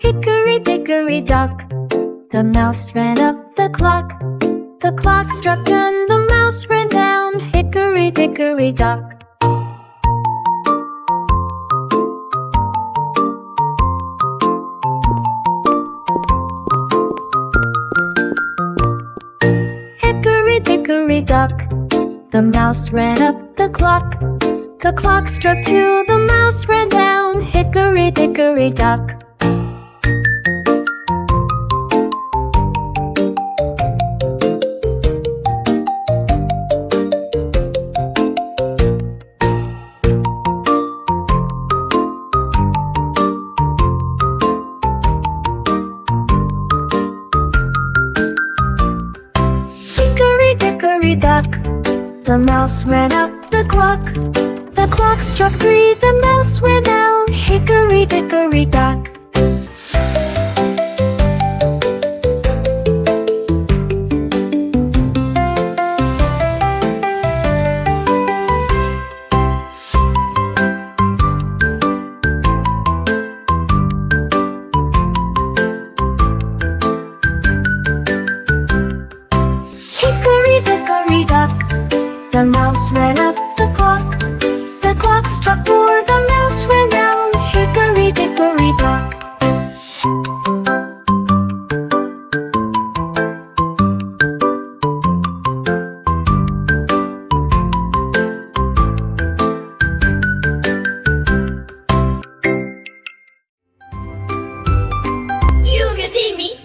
Hickory dickory dock, the mouse ran up the clock. The clock struck and the mouse ran down Hickory dickory dock. Hickory dickory dock, the mouse ran up the clock. The clock struck two, the mouse ran down Hickory dickory dock. Hickory dickory dock, the mouse ran up the clock. The clock struck three, the mouse went down Hickory dickory dock. Hickory dickory dock, the mouse ran up the clock. The clock struck four, the mouse ran down Hickory dickory dock. Yuvi TV.